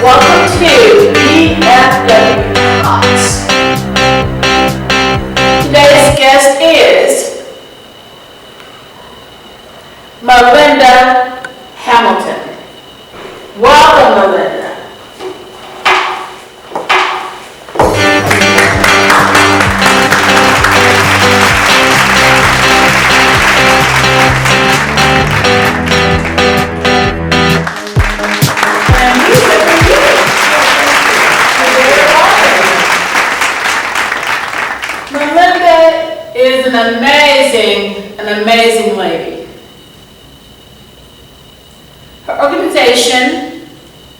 welcome to BFW Talks. Today's guest is Melinda Hamilton. Welcome, Melinda. Is an amazing lady. Her organization,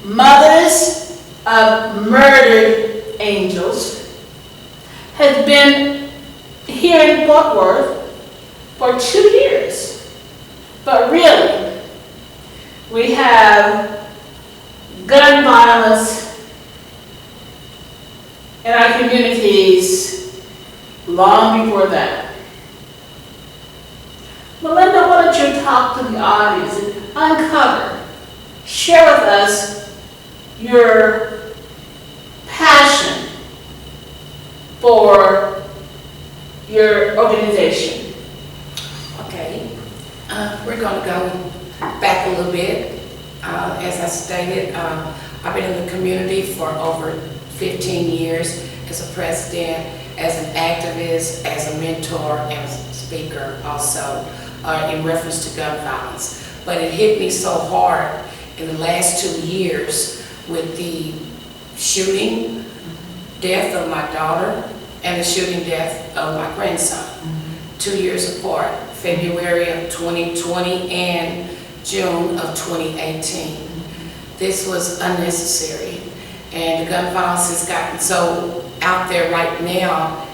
Mothers of Murdered Angels, has been here in Fort Worth for 2 years. But really, we have gun violence in our communities long before that. Melinda, why don't you talk to the audience and uncover, share with us your passion for your organization. Okay, we're going to go back a little bit. As I stated, I've been in the community for over 15 years as a president, as an activist, as a mentor, as a speaker also, in reference to gun violence. But it hit me so hard in the last 2 years with the shooting death of my daughter and the shooting death of my grandson. 2 years apart, February of 2020 and June of 2018. This was unnecessary, and the gun violence has gotten so out there right now.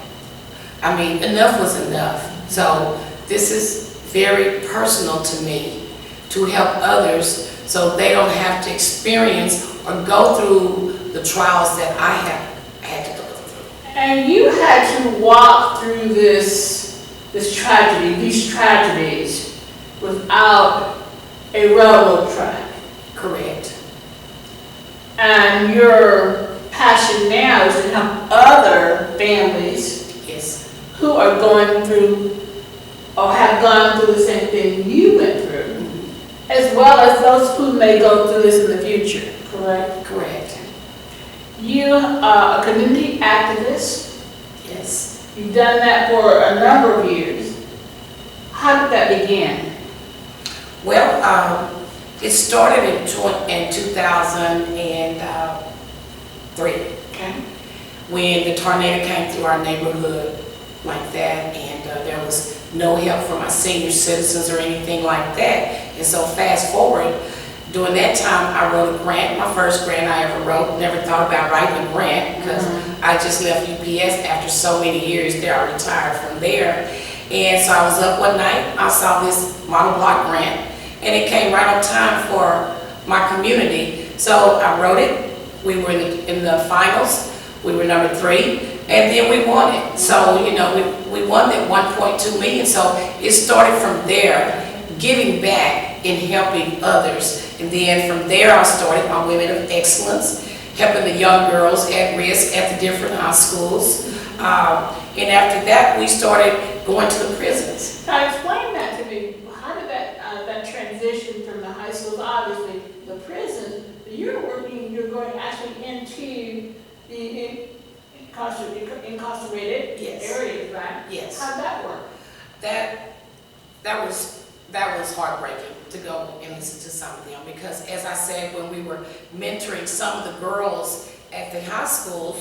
I mean, enough was enough. So this is very personal to me, to help others so they don't have to experience or go through the trials that I have had to go through. And you had to walk through these tragedies without a railroad track. Correct. And your passion now is to help other families, yes, who are going through or have gone through the same thing you went through, as well as those who may go through this in the future, correct? Correct. You are a community activist. Yes. You've done that for a number of years. How did that begin? Well, it started in 2003. Okay. When the tornado came through our neighborhood like that, and there was no help from our senior citizens or anything like that. And so fast forward, during that time I wrote a grant, my first grant I ever wrote. Never thought about writing a grant because I just left UPS after so many years there. I retired from there. And so I was up one night, I saw this model block grant, and it came right on time for my community. So I wrote it. We were in the finals. We were number 3, and then we won it. So, you know, we won that 1.2 million. So it started from there, giving back and helping others. And then from there I started my Women of Excellence, helping the young girls at risk at the different high schools. And after that, we started going to the prisons. Now explain that to me. How did that transition from the high schools, obviously the prison, you're going actually into the incarcerated Yes. areas, right? Yes. How'd that work? That was heartbreaking to go and listen to some of them, because as I said, when we were mentoring some of the girls at the high schools,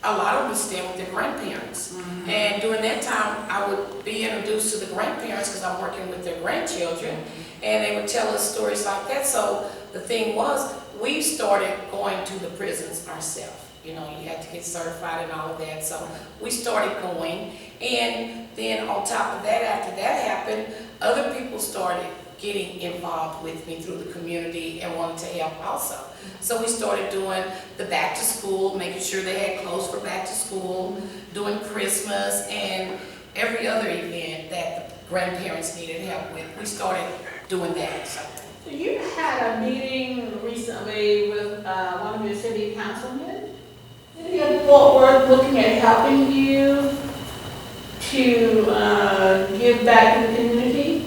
a lot of them would stand with their grandparents. And during that time, I would be introduced to the grandparents because I'm working with their grandchildren, and they would tell us stories like that. So the thing was, we started going to the prisons ourselves. You know, you had to get certified and all of that. So we started going, and then on top of that, after that happened, other people started getting involved with me through the community and wanted to help also. So we started doing the back to school, making sure they had clothes for back to school, doing Christmas and every other event that the grandparents needed help with. We started doing that. So You had a meeting recently with one of board looking at helping you to give back to the community?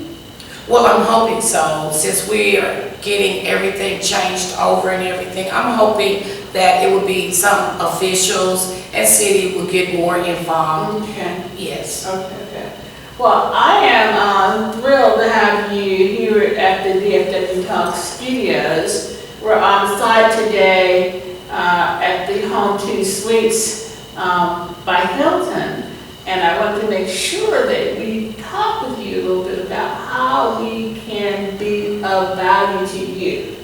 Well, I'm hoping so. Since we are getting everything changed over and everything, I'm hoping that it would be some officials and city will get more involved. Okay. Yes. Okay. Well, I am thrilled to have you here at the DFW Talk Studios. We're on site today at the HOME2 Suites by Hilton. And I want to make sure that we talk with you a little bit about how we can be of value to you.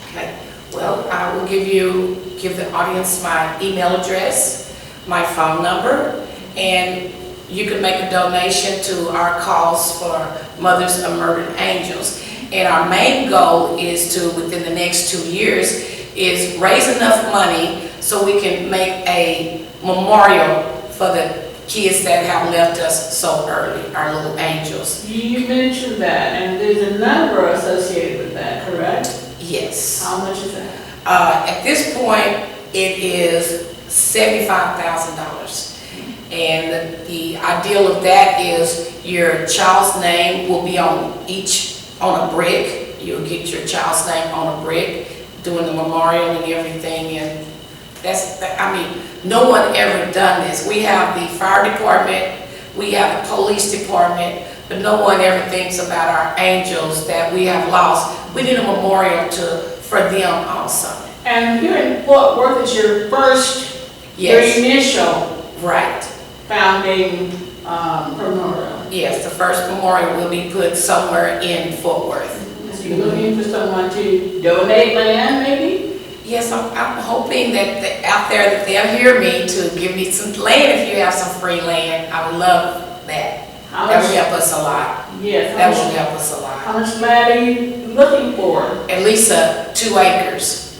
Okay. Well, I will give the audience my email address, my phone number, and you can make a donation to our cause for Mothers of Murdered Angels. And our main goal is to, within the next 2 years, is raise enough money so we can make a memorial for the kids that have left us so early, our little angels. You mentioned that, and there's a number associated with that, correct? Yes. How much is that? At this point, it is $75,000. And the ideal of that is your child's name will be on a brick. You'll get your child's name on a brick, doing the memorial and everything. And no one ever done this. We have the fire department, we have the police department, but no one ever thinks about our angels that we have lost. We need a memorial for them also. And here in Fort Worth is your first, Yes. your initial Right. founding memorial. Yes, the first memorial will be put somewhere in Fort Worth. So you're looking for someone to donate land, maybe? Yes, I'm hoping that out there that they'll hear me to give me some land. If you have some free land, I would love that. How That much? would help us a lot. Yes. That would help us a lot. How much land are you looking for? At least 2 acres.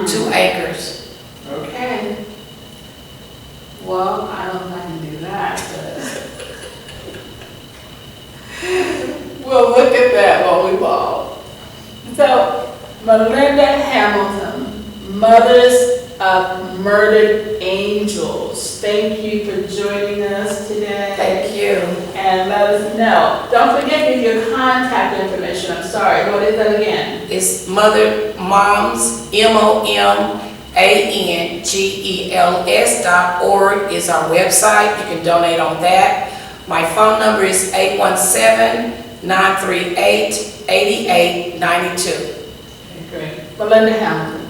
2 acres. Okay. Well, I don't know if I can do that, but we'll look at that when we walk. So, Melinda Hamilton, Mothers of Murdered Angels. Thank you for joining us today. Thank you. And let us know. Don't forget to give your contact information. I'm sorry, what is that again? It's moms, MOMANGELS.org is our website. You can donate on that. My phone number is 817-938-8892. Great. Melinda Hamilton.